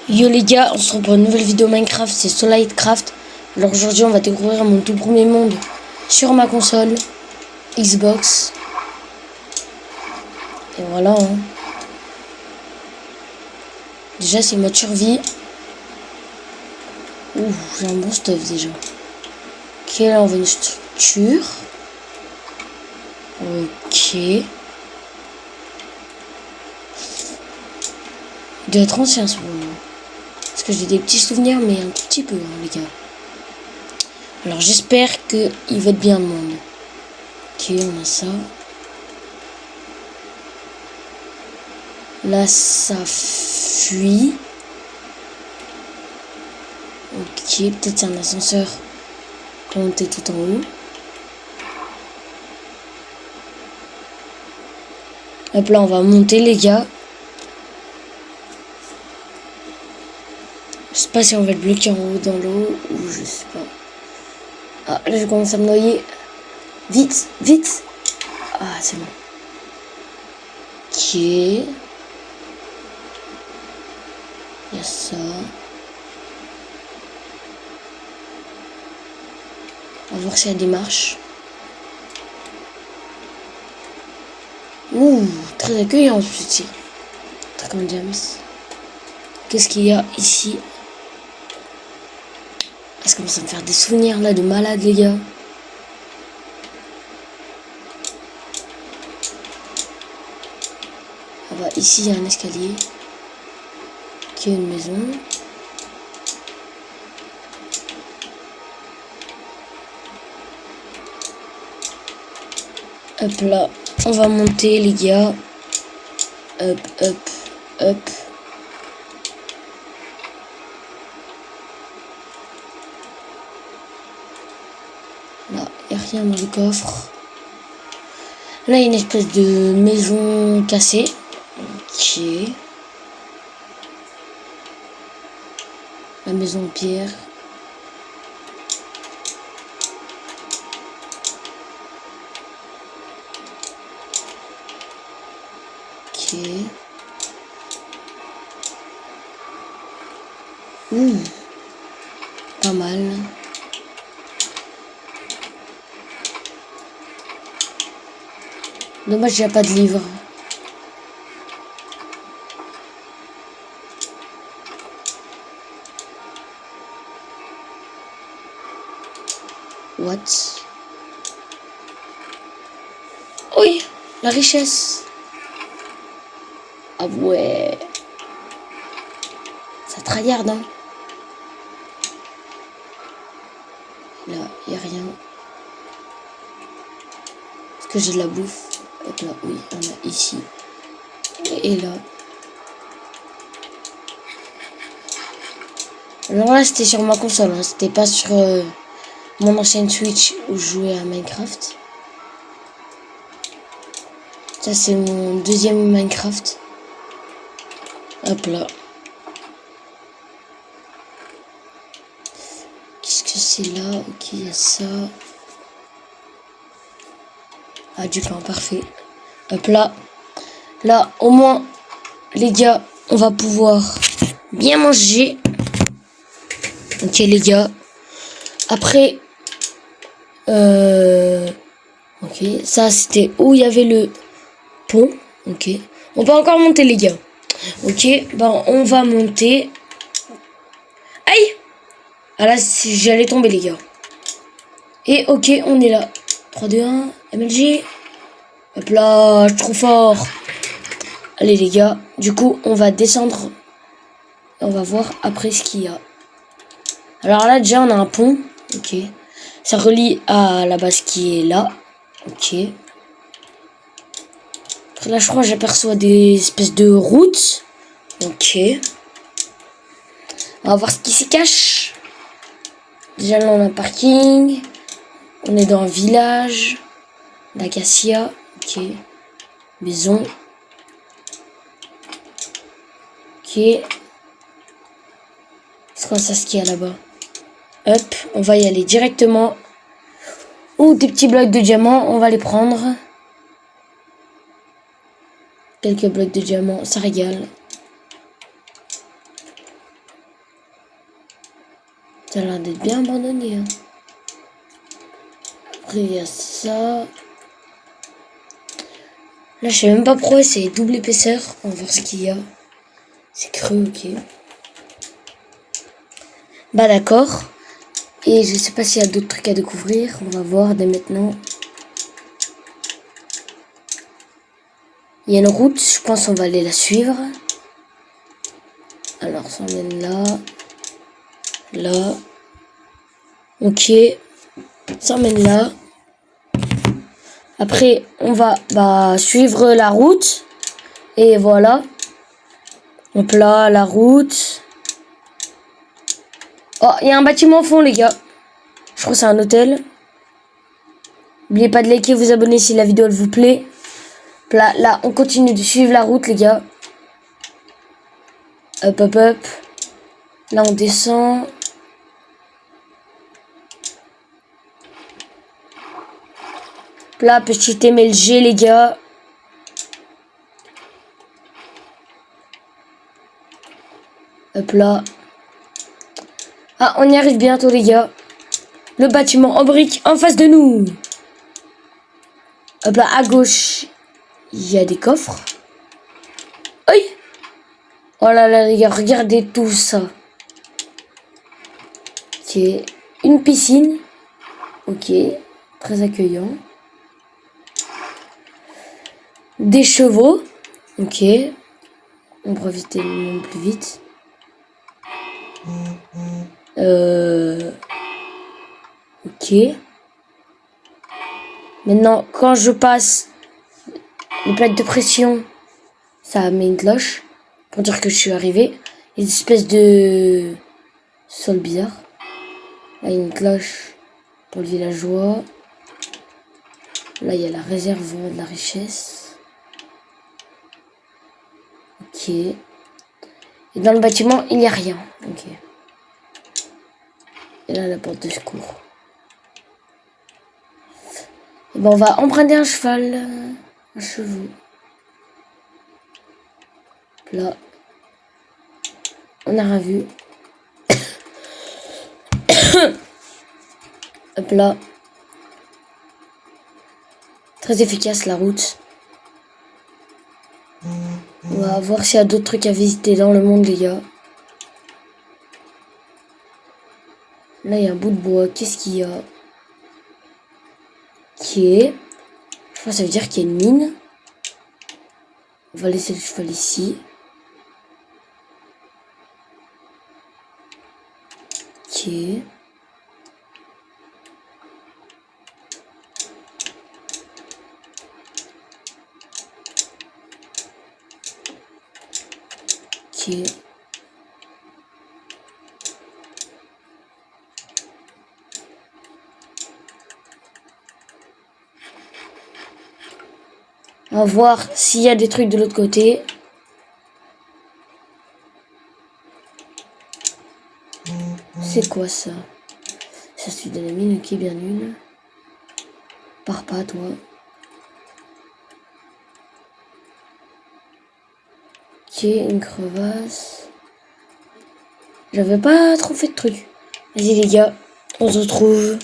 Yo les gars, on se retrouve pour une nouvelle vidéo Minecraft, c'est Solidecraft. Alors aujourd'hui on va découvrir mon tout premier monde sur ma console Xbox. Et voilà hein. Déjà c'est mode survie. Ouh, j'ai un bon stuff déjà. Ok, là on voit une structure. Ok. Il doit être ancien ce moment. Parce que j'ai des petits souvenirs, mais un tout petit peu, hein, les gars. Alors j'espère qu'il va être bien le monde. Ok, on a ça. Là, ça fuit. Ok, peut-être c'est un ascenseur pour monter tout en haut. Hop là, on va monter, les gars. Je sais pas si on va être bloqué en haut dans l'eau ou je sais pas. Ah, là, je commence à me noyer. Vite, vite. Ah, c'est bon. Ok. Il y a ça. On va voir s'il y a des marches. Ouh, très accueillant ce petit. Très comme James. Qu'est-ce qu'il y a ici? Ça commence à me faire des souvenirs là de malade, les gars. Ah bah, ici, il y a un escalier. Qui est une maison. Hop là, on va monter, les gars. Hop, hop, hop. Là, il n'y a rien dans le coffre. Là, il y a une espèce de maison cassée. Ok. La maison en pierre. Ok. Ouh. Pas mal. Dommage, il n'y a pas de livre. What? Oui, la richesse. Ah ouais. Ça tryhard, hein. Là, il n'y a rien. Est-ce que j'ai de la bouffe? Hop là, oui, on a ici. Et là. Alors là, c'était sur ma console, hein. C'était pas sur mon ancienne Switch où je jouais à Minecraft. Ça, c'est mon deuxième Minecraft. Hop là. Qu'est-ce que c'est là? Ok, il y a ça. Ah, du pain, parfait. Hop là. Là, au moins, les gars, on va pouvoir bien manger. Ok, les gars. Après, ok, ça, c'était où il y avait le pont. Ok. On peut encore monter, les gars. Ok, ben, on va monter. Aïe! Ah là, j'allais tomber, les gars. Et ok, on est là. 3, 2, 1, MLG. Hop là, je suis trop fort. Allez, les gars. Du coup, on va descendre. On va voir après ce qu'il y a. Alors là, déjà, on a un pont. Ok. Ça relie à la base qui est là. Ok. Après là, je crois que j'aperçois des espèces de routes. Ok. On va voir ce qui s'y cache. Déjà, là, on a un parking. On est dans un village. D'Acacia. Ok. Maison. Ok. C'est quoi ça, ce qu'il y a là-bas? Hop, on va y aller directement. Ou des petits blocs de diamants, on va les prendre. Quelques blocs de diamants, ça régale. Ça a l'air d'être bien abandonné. Hein. Après, il y a ça. Là, je sais même pas pourquoi c'est double épaisseur. On va voir ce qu'il y a. C'est creux, ok. Bah d'accord. Et je sais pas s'il y a d'autres trucs à découvrir. On va voir dès maintenant. Il y a une route, je pense qu'on va aller la suivre. Alors, ça emmène là. Là. Ok. Ça emmène là. Après, on va suivre la route. Et voilà. Donc là, la route. Oh, il y a un bâtiment au fond, les gars. Je crois que c'est un hôtel. N'oubliez pas de liker, vous abonner si la vidéo elle vous plaît. Là, on continue de suivre la route, les gars. Hop, hop, hop. Là, on descend. Là, petit MLG, les gars. Hop là. Ah, on y arrive bientôt, les gars. Le bâtiment en briques en face de nous. Hop là, à gauche, il y a des coffres. Aïe! Oh là là, les gars, regardez tout ça. Ok, une piscine. Ok, très accueillant. Des chevaux. Ok. On pourra visiter le monde plus vite. Ok. Maintenant, quand je passe les plaques de pression, ça met une cloche pour dire que je suis arrivé. Il y a une espèce de sol bizarre. Là, il y a une cloche pour le villageois. Là, il y a la réserve de la richesse. Ok. Et dans le bâtiment, il n'y a rien. Ok. Et là, la porte de secours. Et ben, on va emprunter un cheval. Un chevaux. Là. On a rien vu. Hop là. Très efficace la route. On va voir s'il y a d'autres trucs à visiter dans le monde, les gars. Là, il y a un bout de bois. Qu'est-ce qu'il y a? Ok. Je pense que ça veut dire qu'il y a une mine. On va laisser le cheval ici. Ok. Ok. On va voir s'il y a des trucs de l'autre côté. C'est quoi ça? Ça suit de la mine, ok, bien nul. Pars pas, toi. Ok, une crevasse. J'avais pas trop fait de trucs. Vas-y les gars, on se retrouve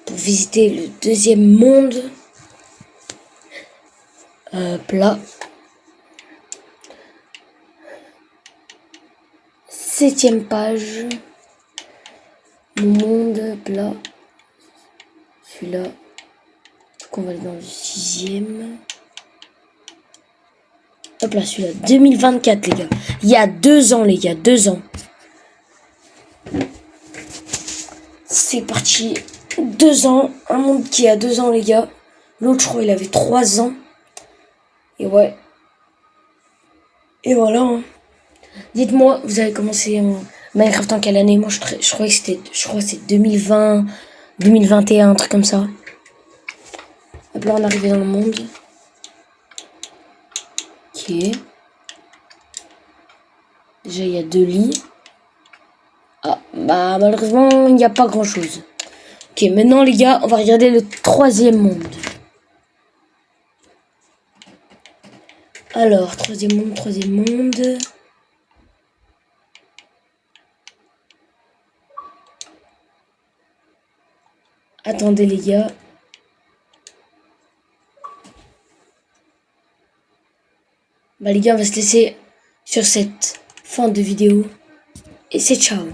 pour visiter le deuxième monde. Plat. 7e page. Mon monde plat. Celui-là. Donc on va aller dans le 6e. Hop là, celui-là. 2024, les gars. Il y a 2 ans, les gars. 2 ans. C'est parti. 2 ans. Un monde qui a 2 ans, les gars. L'autre, je crois, il avait 3 ans. Et ouais. Et voilà. Hein. Dites-moi, vous avez commencé Minecraft en quelle année? Moi, je crois que c'est 2020, 2021, un truc comme ça. Hop là, on est arrivé dans le monde. Ok. Déjà, il y a 2 lits. Ah, bah, malheureusement, il n'y a pas grand-chose. Ok, maintenant, les gars, on va regarder le 3e monde. Alors, 3e monde. Attendez les gars. Bah les gars, on va se laisser sur cette fin de vidéo. Et c'est ciao.